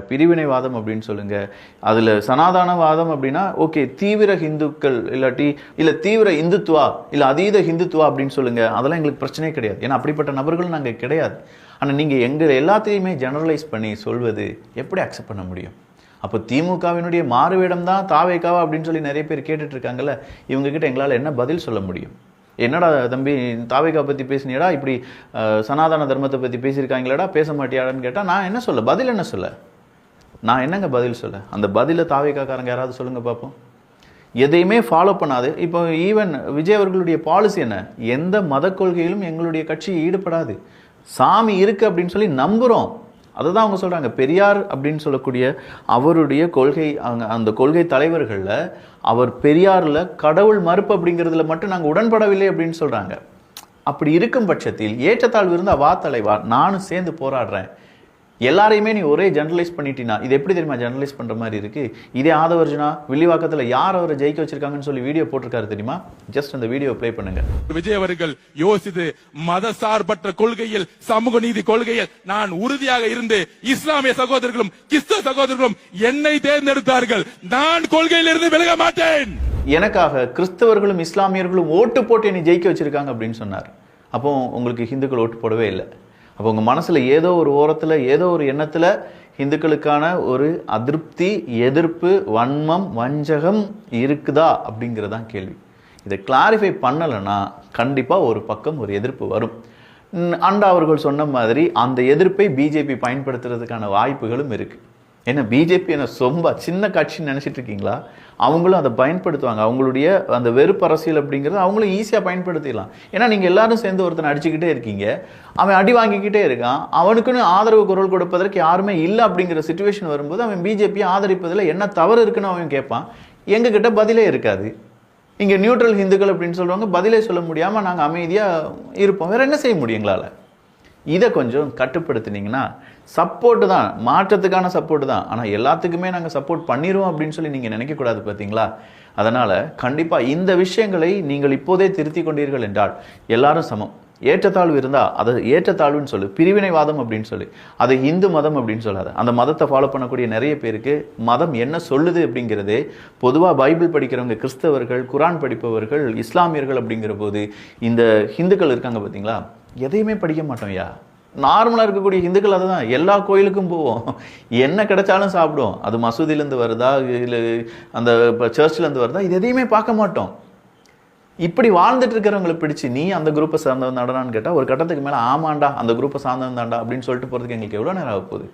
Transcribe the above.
பிரிவினைவாதம் அப்படின்னு சொல்லுங்க. அதுல சனாதானவாதம் அப்படின்னா ஓகே, தீவிர ஹிந்துக்கள் இல்லாட்டி இல்ல தீவிர இந்துத்துவா இல்ல அதீத ஹிந்துத்துவா அப்படின்னு சொல்லுங்க. அதெல்லாம் எங்களுக்கு பிரச்சனையே கிடையாது. ஏன்னா அப்படிப்பட்ட நபர்கள் நாங்க கிடையாது. ஆனா நீங்க எங்க எல்லாத்தையுமே ஜெனரலைஸ் பண்ணி சொல்வது எப்படி அக்செப்ட் பண்ண முடியும்? அப்போ திமுகவினுடைய மாறுவேடம் தான் தாவேகாவா அப்படின்னு சொல்லி நிறைய பேர் கேட்டுட்டு இருக்காங்கல்ல. இவங்க கிட்ட எங்களால் என்ன பதில் சொல்ல முடியும்? என்னடா தம்பி தாவேகா பற்றி பேசினியடா, இப்படி சனாதன தர்மத்தை பற்றி பேசியிருக்காங்களடா, பேச மாட்டியாடான்னு கேட்டால் நான் என்ன சொல்ல, பதில் என்ன சொல்ல, நான் என்னங்க பதில் சொல்ல? அந்த பதிலை தாவேகாக்காரங்க யாராவது சொல்லுங்க பார்ப்போம். எதையுமே ஃபாலோ பண்ணாது. இப்போ ஈவன் விஜய் அவர்களுடைய பாலிசி என்ன, எந்த மத கொள்கையிலும் எங்களுடைய கட்சி ஈடுபடாது, சாமி இருக்கு அப்படின்னு சொல்லி நம்புகிறோம். அதுதான் அவங்க சொல்கிறாங்க. பெரியார் அப்படின்னு சொல்லக்கூடிய அவருடைய கொள்கை, அந்த கொள்கை தலைவர்களில் அவர் பெரியாரில் கடவுள் மறுப்பு அப்படிங்கிறதுல மட்டும் நாங்கள் உடன்படவில்லை அப்படின்னு சொல்கிறாங்க. அப்படி இருக்கும் பட்சத்தில் ஏற்றத்தாழ்வு இருந்தால் வா தலைவா, நானும் சேர்ந்து போராடுறேன். எல்லாரையுமே நீ ஒரே ஜெனரலைஸ் பண்ணிட்டீனா இது எப்படி தெரியுமா ஜெனரலைஸ் பண்ணுற மாதிரி இருக்கு? இதே ஆதவர்ஜுனா வில்லிவாக்கத்தில் யார் அவரை ஜெயிக்க வச்சிருக்காங்கன்னு சொல்லி வீடியோ போட்டிருக்காரு தெரியுமா? ஜஸ்ட் அந்த வீடியோ பிளே பண்ணுங்க. விஜய் அவர்கள் யோசித்து மத சார்பற்ற கொள்கையில், சமூக நீதி கொள்கையில் நான் உறுதியாக இருந்து இஸ்லாமிய சகோதரர்களும் கிறிஸ்தவ சகோதரர்களும் என்னை தேர்ந்தெடுத்தார்கள். நான் கொள்கையிலிருந்து விலக மாட்டேன். எனக்காக கிறிஸ்தவர்களும் இஸ்லாமியர்களும் ஓட்டு போட்டு என்னை ஜெயிக்க வச்சிருக்காங்க அப்படின்னு சொன்னார். அப்போ உங்களுக்கு ஹிந்துக்கள் ஓட்டு போடவே இல்லை. அப்போ உங்கள் மனசில் ஏதோ ஒரு ஓரத்தில் ஏதோ ஒரு எண்ணத்தில் ஹிந்துக்களுக்கான ஒரு அதிருப்தி, எதிர்ப்பு, வன்மம், வஞ்சகம் இருக்குதா அப்படிங்கிறதான் கேள்வி. இதை கிளாரிஃபை பண்ணலைன்னா கண்டிப்பாக ஒரு பக்கம் ஒரு எதிர்ப்பு வரும். அண்டா அவர்கள் சொன்ன மாதிரி அந்த எதிர்ப்பை பிஜேபி பயன்படுத்துறதுக்கான வாய்ப்புகளும் இருக்குது. ஏன்னா பிஜேபி என்ன ரொம்ப சின்ன கட்சின்னு நினச்சிட்டு இருக்கீங்களா? அவங்களும் அதை பயன்படுத்துவாங்க. அவங்களுடைய அந்த வெறுப்பு அரசியல் அப்படிங்கிறது அவங்களும் ஈஸியாக பயன்படுத்திடலாம். ஏன்னா நீங்கள் எல்லாரும் சேர்ந்து ஒருத்தனை அடிச்சுக்கிட்டே இருக்கீங்க, அவன் அடி வாங்கிக்கிட்டே இருக்கான், அவனுக்குன்னு ஆதரவு குரல் கொடுப்பதற்கு யாருமே இல்லை அப்படிங்கிற சிச்சுவேஷன் வரும்போது அவன் பிஜேபியை ஆதரிப்பதில் என்ன தவறு இருக்குன்னு அவன் கேட்பான். எங்ககிட்ட பதிலே இருக்காது. இங்கே நியூட்ரல் ஹிந்துக்கள் அப்படின்னு சொல்லுவாங்க, பதிலே சொல்ல முடியாமல் நாங்கள் அமைதியாக இருப்போம். வேறு என்ன செய்ய முடியும் எங்களால்? இதை கொஞ்சம் கட்டுப்படுத்தினீங்கன்னா சப்போர்ட்டு தான், மாற்றத்துக்கான சப்போர்ட்டு தான். ஆனால் எல்லாத்துக்குமே நாங்கள் சப்போர்ட் பண்ணிடுவோம் அப்படின்னு சொல்லி நீங்கள் நினைக்கக்கூடாது பார்த்தீங்களா? அதனால் கண்டிப்பாக இந்த விஷயங்களை நீங்கள் இப்போதே திருத்தி கொண்டீர்கள் என்றால் எல்லாரும் சமம். ஏற்றத்தாழ்வு இருந்தால் அதை ஏற்றத்தாழ்வுன்னு சொல்லு, பிரிவினைவாதம் அப்படின்னு சொல்லி அது இந்து மதம் அப்படின்னு சொல்லாது. அந்த மதத்தை ஃபாலோ பண்ணக்கூடிய நிறைய பேருக்கு மதம் என்ன சொல்லுது அப்படிங்கிறது, பொதுவாக பைபிள் படிக்கிறவங்க கிறிஸ்தவர்கள், குரான் படிப்பவர்கள், இஸ்லாமியர்கள் அப்படிங்கிற போது இந்த ஹிந்துக்கள் இருக்காங்க பார்த்தீங்களா, எதையுமே படிக்க மாட்டோம்யா. நார்மலாக இருக்கக்கூடிய ஹிந்துக்கள் அதுதான், எல்லா கோயிலுக்கும் போவோம், என்ன கிடைச்சாலும் சாப்பிடுவோம். அது மசூதியிலேருந்து வருதா இல்லை அந்த சர்ச்சிலேருந்து வருதா, இது எதையுமே பார்க்க மாட்டோம். இப்படி வாழ்ந்துட்டு இருக்கிறவங்களை பிடிச்சி நீ அந்த குரூப்பை சார்ந்தவன் நடனான்னு கேட்டால் ஒரு கட்டத்துக்கு மேலே ஆமாண்டா அந்த குரூப்பை சார்ந்தவன் தாண்டா அப்படின்னு சொல்லிட்டு போகிறதுக்கு எங்களுக்கு எவ்வளோ நேரம் ஆக போகுது?